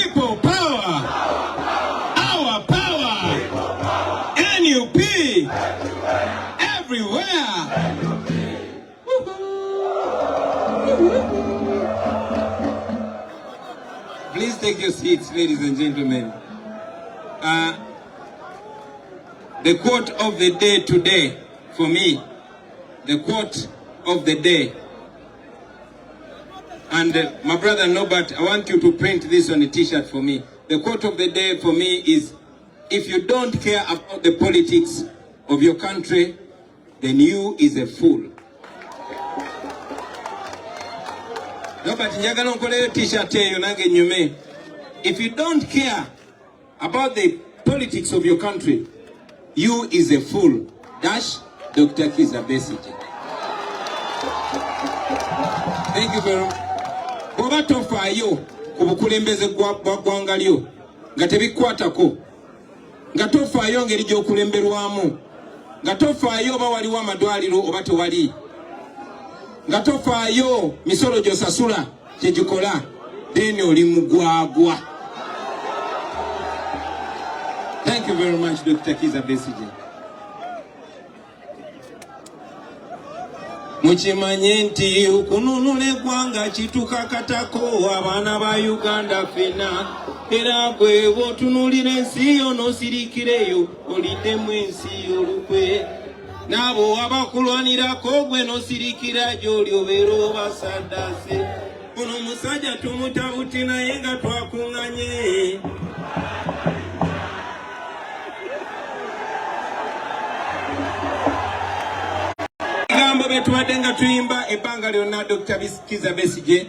People power. Our power. NUP. Everywhere. Please take your seats, ladies and gentlemen. The quote of the day today, for me, the quote of the day. And my brother Norbert, I want you to print this on a t-shirt for me. The quote of the day for me is, if you don't care about the politics of your country, then you is a fool. Norbert, njagala nkolere t-shirt eyo nange nyume. If you don't care about the politics of your country, you is a fool. Dash Dr. Kizza Besigye. Thank you very much. Boba tofaayo ku bukulembeze gw'eggwanga lyo nga tebikwatako, nga tofaayo ngeri gy'okulemberwamu, nga tofaayo oba waliwo amadwaliro oba tewali, nga tofaayo misolo gy'osasula kyegikola, then oli mugwagwa. Thank you very much, Dr. Kizza Besigye. Mukimanye nti okununula eggwanga kitukakatako abaana ba Uganda fena, era gwe bw'otunuulira ensi yo n'osirikireyo oliddemu ensi olukwe, n'abo abakulwanirako gwe n'osirikira gy'oli obeera obasaddase. Ono musajja tumutabuti naye nga twakuŋŋanye. Betuwadde nga tuyimba ebbanga lyonna Dr. Kizza Besigye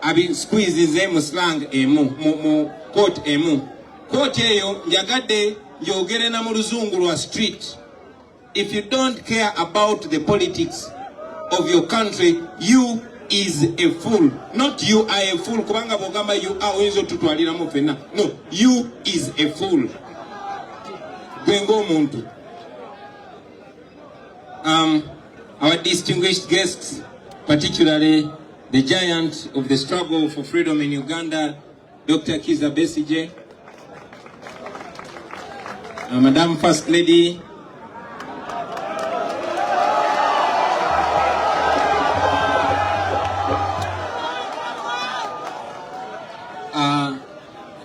abisqueeze mu slang emu, mu quote emu. Quote eyo njagadde njogere na mu luzungu lwa street. If you don't care about the politics of your country, you is a fool. Not you are a fool. Kubanga bogamba you are oyinza otutwaliramu fenna. No, you is a fool. Gwengo omuntu. Our distinguished guests, particularly the giant of the struggle for freedom in Uganda, Dr. Kizza Besigye, Madam First Lady,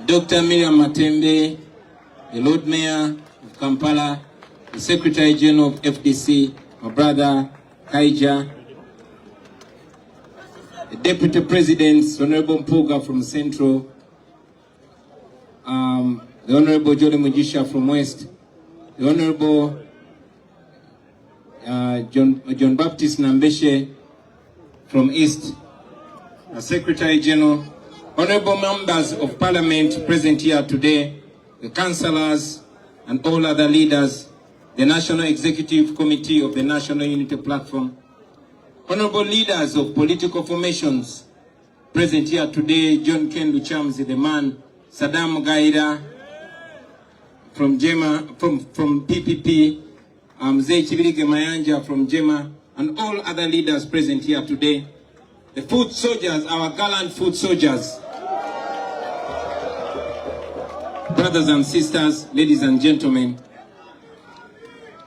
Dr. Miriam Matembe, the Lord Mayor of Kampala, the Secretary General of FDC, my brother Kaija, the Deputy President, Honorable Mpuga from Central, the Honorable Jolly Mujisha from West, the Honorable John Baptist Nambeshe from East, the Secretary General, Honorable members of Parliament present here today, the councillors and all other leaders, the National Executive Committee of the National Unity Platform, honorable leaders of political formations present here today, John Ken Luchamzi, the man, Saddam Gaida from JEMA, from PPP, Mzee Chibirige Mayanja from JEMA, and all other leaders present here today. The foot soldiers, our gallant foot soldiers. Brothers and sisters, ladies and gentlemen,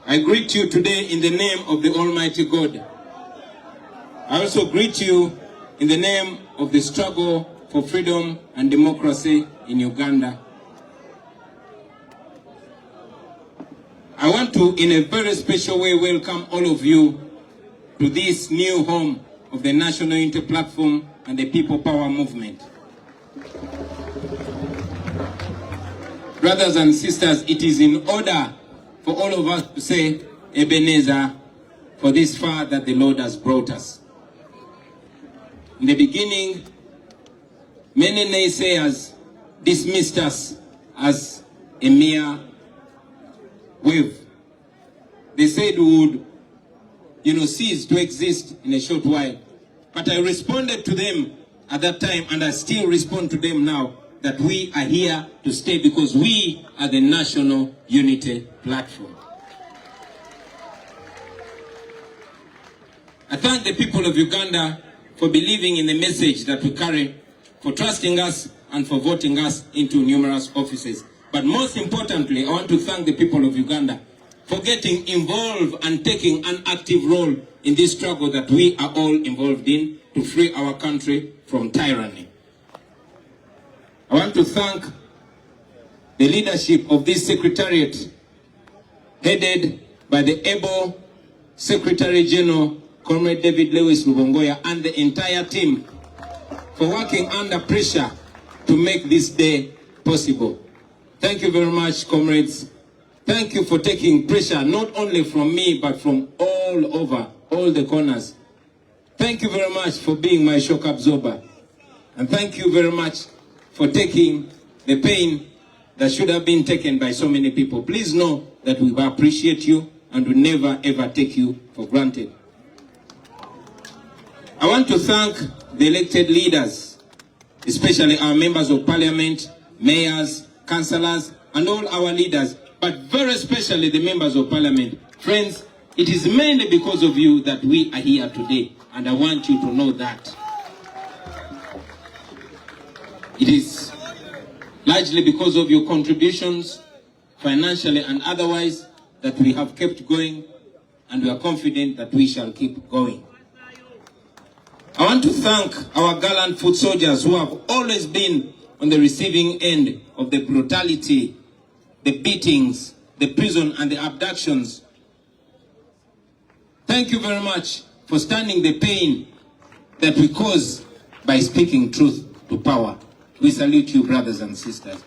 I greet you today in the name of the Almighty God. I also greet you in the name of the struggle for freedom and democracy in Uganda. I want to, in a very special way, welcome all of you to this new home of the National Unity Platform and the People Power Movement. Brothers and sisters, it is in order for all of us to say, Ebenezer, for this far that the Lord has brought us. In the beginning, many naysayers dismissed us as a mere wave. They said we would, cease to exist in a short while. But I responded to them at that time, and I still respond to them now, that we are here to stay because we are the National Unity Platform. I thank the people of Uganda for believing in the message that we carry, for trusting us and for voting us into numerous offices. But most importantly, I want to thank the people of Uganda for getting involved and taking an active role in this struggle that we are all involved in to free our country from tyranny. I want to thank the leadership of this secretariat, headed by the able Secretary General, Comrade David Lewis Lubongoya, and the entire team for working under pressure to make this day possible. Thank you very much, comrades. Thank you for taking pressure, not only from me, but from all over, all the corners. Thank you very much for being my shock absorber. And thank you very much for taking the pain that should have been taken by so many people. Please know that we appreciate you and we never ever take you for granted. I want to thank the elected leaders, especially our members of parliament, mayors, councillors, and all our leaders, but very especially the members of parliament. Friends, it is mainly because of you that we are here today, and I want you to know that. It is largely because of your contributions, financially and otherwise, that we have kept going, and we are confident that we shall keep going. I want to thank our gallant foot soldiers who have always been on the receiving end of the brutality, the beatings, the prison, and the abductions. Thank you very much for standing the pain that we cause by speaking truth to power. We salute you, brothers and sisters.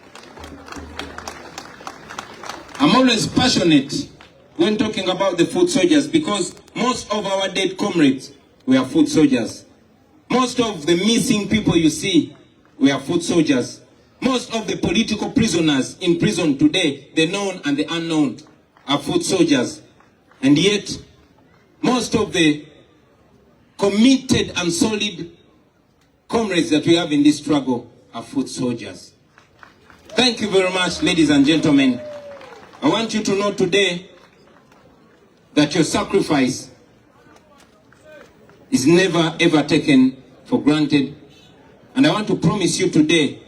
I'm always passionate when talking about the foot soldiers because most of our dead comrades were foot soldiers. Most of the missing people you see were foot soldiers. Most of the political prisoners in prison today, the known and the unknown, are foot soldiers. And yet, most of the committed and solid comrades that we have in this struggle are foot soldiers. Thank you very much, ladies and gentlemen. I want you to know today that your sacrifice is never ever taken for granted. And I want to promise you today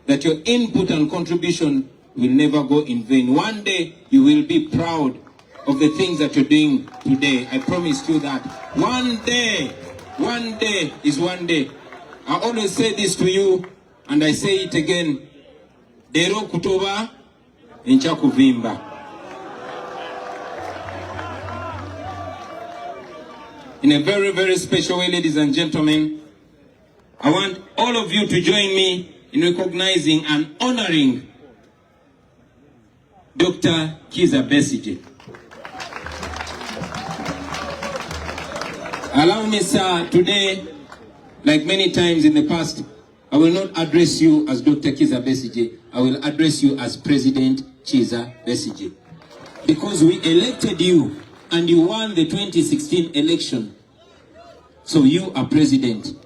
that your input and contribution will never go in vain. One day you will be proud of the things that you're doing today. I promise you that. One day is one day. I always say this to you, and I say it again. Dero kutoba, incha kuvimba. In a very, very special way, ladies and gentlemen, I want all of you to join me in recognizing and honoring Dr. Kizza Besigye. Allow me, sir, today, like many times in the past, I will not address you as Dr. Kizza Besigye. I will address you as President Kizza Besigye. Because we elected you and you won the 2016 election. So you are president,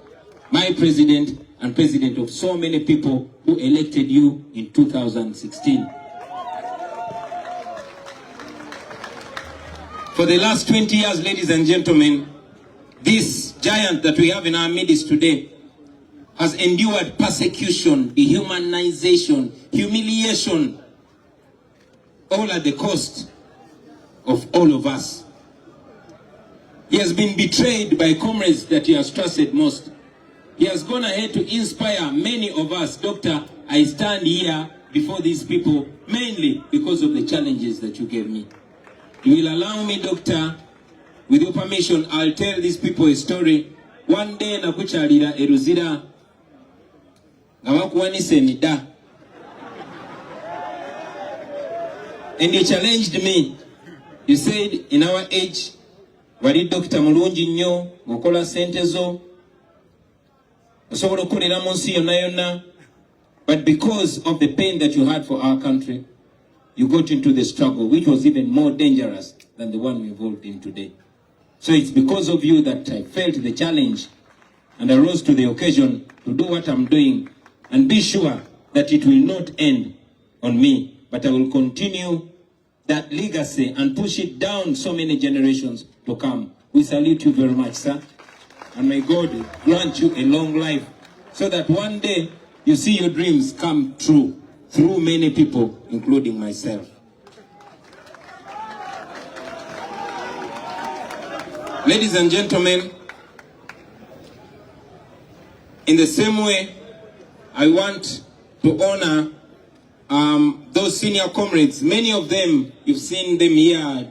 my president, and president of so many people who elected you in 2016. For the last 20 years, ladies and gentlemen, this giant that we have in our midst today has endured persecution, dehumanization, humiliation, all at the cost of all of us. He has been betrayed by comrades that he has trusted most. He has gone ahead to inspire many of us. Doctor, I stand here before these people mainly because of the challenges that you gave me. You will allow me, Doctor, with your permission, I'll tell these people a story. One day, nakuchalira eruzira ngawakuwanise nida. And you challenged me. You said, in our age, wali Dr. Mulungi nnyo, ngokola sente zo, osobola okukolera mu nsi yonna yonna. But because of the pain that you had for our country, you got into the struggle, which was even more dangerous than the one we're involved in today. So it's because of you that I felt the challenge and I rose to the occasion to do what I'm doing and be sure that it will not end on me, but I will continue that legacy and push it down so many generations to come. We salute you very much, sir. And may God grant you a long life so that one day you see your dreams come true through many people, including myself. Ladies and gentlemen, in the same way, I want to honor those senior comrades. Many of them, you've seen them here.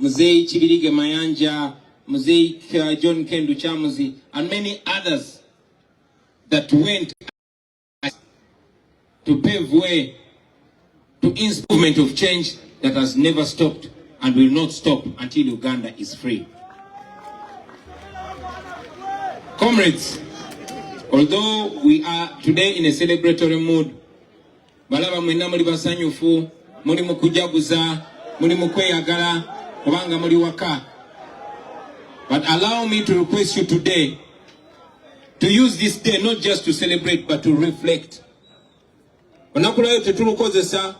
Mzee Chibirige Mayanja, Mzee John Kendu Chamuzi, and many others that went to pave way to movement of change that has never stopped and will not stop until Uganda is free. Comrades, although we are today in a celebratory mood, balaba mwena muli basanyufu, muli mukujaguza, muli mukweyagala, obanga muli waka. But allow me to request you today to use this day not just to celebrate but to reflect. Onakula yote tulukozesa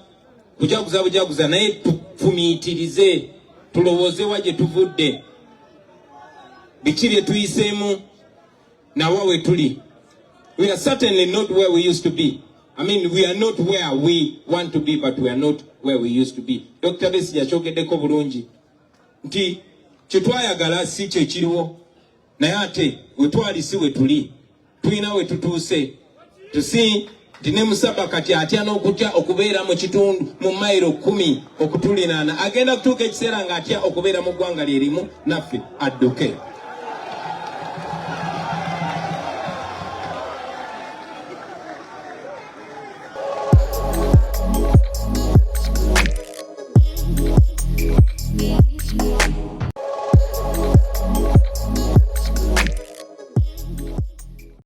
kujaguza bujaguza naye tufumiitirize, tulowooze waje tuvudde, bikiri tuyisemu na wawe tuli. We are certainly not where we used to be. I mean, we are not where we want to be, but we are not where we used to be. Dr. Besija chogeddeko bulungi nti kyetwayagala si kye kiriwo, naye ate we twali si we tuli, tulina we tutuuse. Tusi nti ne Musaba kati atya n'okutya okubeera mu kitundu mu mayiro 10 okutulinaana, agenda kutuuka ekiseera ng'atya okubeera mu ggwanga lye limu naffe adduke.